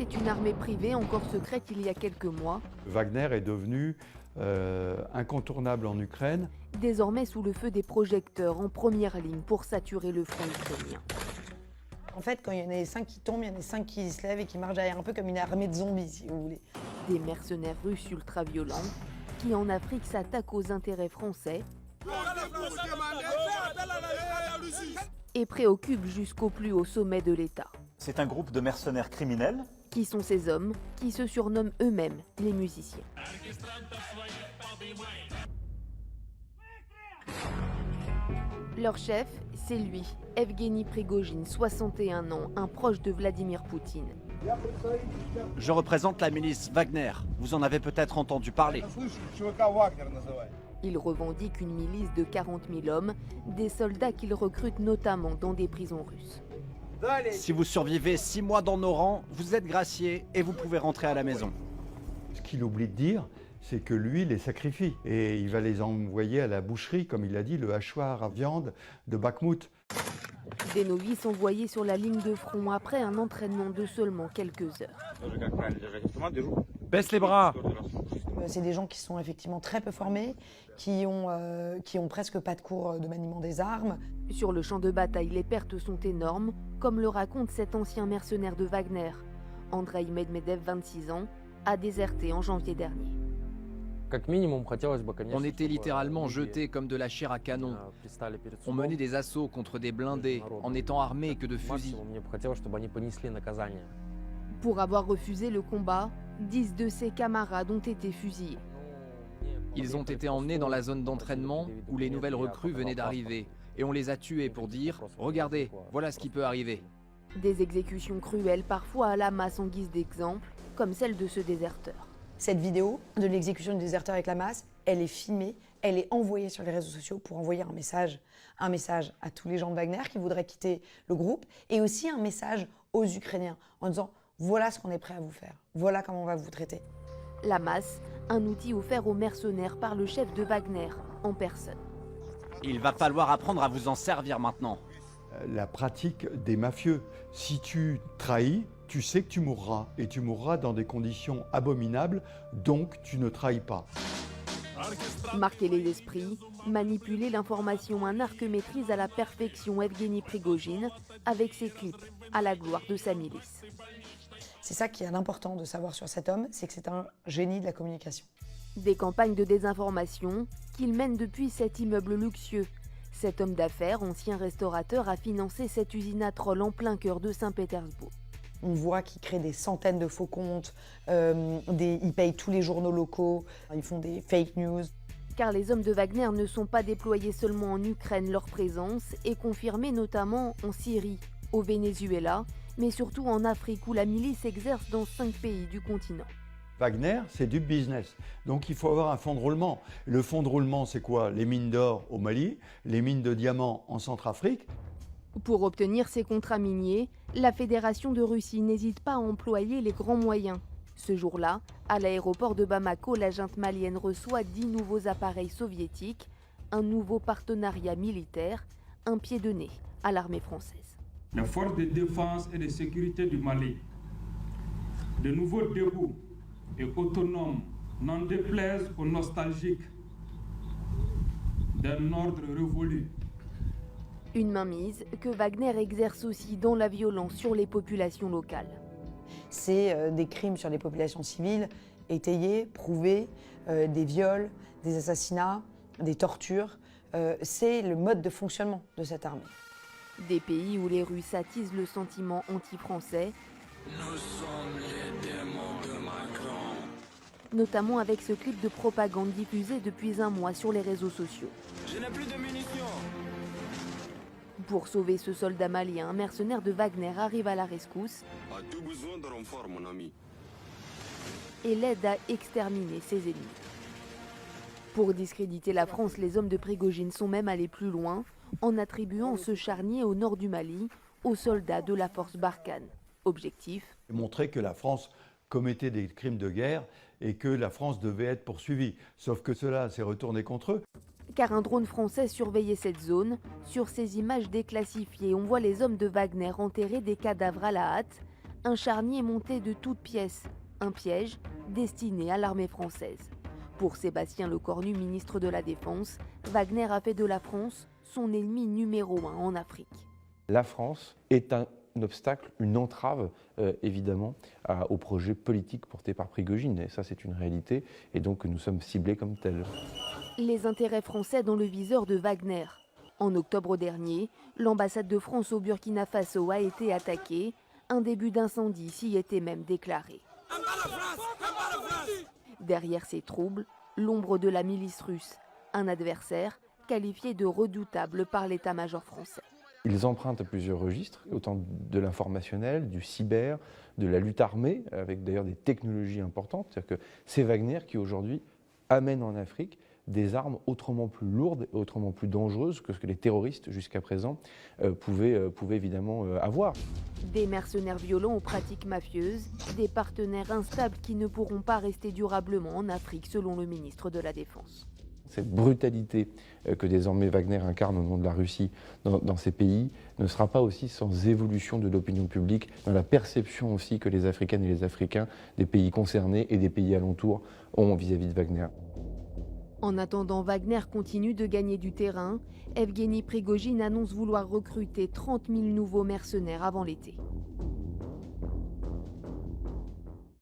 C'est une armée privée encore secrète il y a quelques mois. Wagner est devenu incontournable en Ukraine. Désormais sous le feu des projecteurs en première ligne pour saturer le front ukrainien. En fait, quand il y en a 5 qui tombent, il y en a 5 qui se lèvent et qui marchent derrière, un peu comme une armée de zombies, si vous voulez. Des mercenaires russes ultra-violents qui en Afrique s'attaquent aux intérêts français et préoccupent jusqu'au plus haut sommet de l'État. C'est un groupe de mercenaires criminels. Qui sont ces hommes qui se surnomment eux-mêmes les musiciens. Leur chef, c'est lui, Evgeny Prigojine, 61 ans, un proche de Vladimir Poutine. Je représente la milice Wagner. Vous en avez peut-être entendu parler. Il revendique une milice de 40 000 hommes, des soldats qu'il recrute notamment dans des prisons russes. Si vous survivez 6 mois dans nos rangs, vous êtes gracié et vous pouvez rentrer à la maison. Ce qu'il oublie de dire, c'est que lui les sacrifie. Et il va les envoyer à la boucherie, comme il a dit, le hachoir à viande de Bakhmout. Des novices envoyés sur la ligne de front après un entraînement de seulement quelques heures. Baisse les bras. C'est des gens qui sont effectivement très peu formés, qui ont presque pas de cours de maniement des armes. Sur le champ de bataille, les pertes sont énormes, comme le raconte cet ancien mercenaire de Wagner. Andrei Medvedev, 26 ans, a déserté en janvier dernier. On était littéralement jetés comme de la chair à canon. On menait des assauts contre des blindés en n'étant armés que de fusils. Pour avoir refusé le combat, 10 de ses camarades ont été fusillés. Ils ont été emmenés dans la zone d'entraînement où les nouvelles recrues venaient d'arriver. Et on les a tués pour dire « Regardez, voilà ce qui peut arriver ». Des exécutions cruelles, parfois à la masse en guise d'exemple, comme celle de ce déserteur. Cette vidéo de l'exécution du déserteur avec la masse, elle est filmée, elle est envoyée sur les réseaux sociaux pour envoyer un message à tous les gens de Wagner qui voudraient quitter le groupe, et aussi un message aux Ukrainiens en disant « Voilà ce qu'on est prêt à vous faire, voilà comment on va vous traiter ». La masse, un outil offert aux mercenaires par le chef de Wagner en personne. Il va falloir apprendre à vous en servir maintenant. La pratique des mafieux. Si tu trahis, tu sais que tu mourras. Et tu mourras dans des conditions abominables, donc tu ne trahis pas. Marquer les esprits, manipuler l'information, un art que maîtrise à la perfection Evgeny Prigojine avec ses clips à la gloire de sa milice. C'est ça qui est important de savoir sur cet homme, c'est que c'est un génie de la communication. Des campagnes de désinformation qu'il mène depuis cet immeuble luxueux. Cet homme d'affaires, ancien restaurateur, a financé cette usine à trolls en plein cœur de Saint-Pétersbourg. On voit qu'ils créent des centaines de faux comptes, ils payent tous les journaux locaux, ils font des fake news. Car les hommes de Wagner ne sont pas déployés seulement en Ukraine, leur présence est confirmée notamment en Syrie, au Venezuela, mais surtout en Afrique où la milice exerce dans 5 pays du continent. Wagner, c'est du business. Donc il faut avoir un fonds de roulement. Le fonds de roulement, c'est quoi? Les mines d'or au Mali, les mines de diamants en Centrafrique. Pour obtenir ces contrats miniers, la Fédération de Russie n'hésite pas à employer les grands moyens. Ce jour-là, à l'aéroport de Bamako, la junte malienne reçoit 10 nouveaux appareils soviétiques, un nouveau partenariat militaire, un pied de nez à l'armée française. Les forces de défense et de sécurité du Mali, de nouveaux débuts et autonomes, n'en déplaisent aux nostalgiques d'un ordre révolu. Une mainmise que Wagner exerce aussi dans la violence sur les populations locales. C'est des crimes sur les populations civiles, étayés, prouvés, des viols, des assassinats, des tortures. C'est le mode de fonctionnement de cette armée. Des pays où les Russes attisent le sentiment anti-français. Nous sommes les démons de Macron. Notamment avec ce clip de propagande diffusé depuis un mois sur les réseaux sociaux. Je n'ai plus de munitions. Pour sauver ce soldat malien, un mercenaire de Wagner arrive à la rescousse As-tu besoin de renfort, mon ami? et l'aide à exterminer ses ennemis. Pour discréditer la France, les hommes de Prigojine sont même allés plus loin en attribuant ce charnier au nord du Mali aux soldats de la force Barkhane. Objectif: Montrer que la France commettait des crimes de guerre et que la France devait être poursuivie. Sauf que cela s'est retourné contre eux. Car un drone français surveillait cette zone. Sur ces images déclassifiées, on voit les hommes de Wagner enterrer des cadavres à la hâte, un charnier monté de toutes pièces, un piège destiné à l'armée française. Pour Sébastien Lecornu, ministre de la Défense, Wagner a fait de la France son ennemi numéro 1 en Afrique. La France est un obstacle, une entrave, évidemment, au projet politique porté par Prigojine. Et ça, c'est une réalité. Et donc, nous sommes ciblés comme tels. Les intérêts français dans le viseur de Wagner. En octobre dernier, l'ambassade de France au Burkina Faso a été attaquée. Un début d'incendie s'y était même déclaré. Derrière ces troubles, l'ombre de la milice russe, un adversaire qualifié de redoutable par l'état-major français. Ils empruntent à plusieurs registres, autant de l'informationnel, du cyber, de la lutte armée, avec d'ailleurs des technologies importantes. C'est-à-dire que c'est Wagner qui aujourd'hui amène en Afrique des armes autrement plus lourdes et autrement plus dangereuses que ce que les terroristes jusqu'à présent pouvaient évidemment avoir. Des mercenaires violents aux pratiques mafieuses, des partenaires instables qui ne pourront pas rester durablement en Afrique selon le ministre de la Défense. Cette brutalité que désormais Wagner incarne au nom de la Russie dans ces pays ne sera pas aussi sans évolution de l'opinion publique, dans la perception aussi que les Africaines et les Africains des pays concernés et des pays alentours ont vis-à-vis de Wagner. En attendant, Wagner continue de gagner du terrain. Evgeny Prigojine annonce vouloir recruter 30 000 nouveaux mercenaires avant l'été.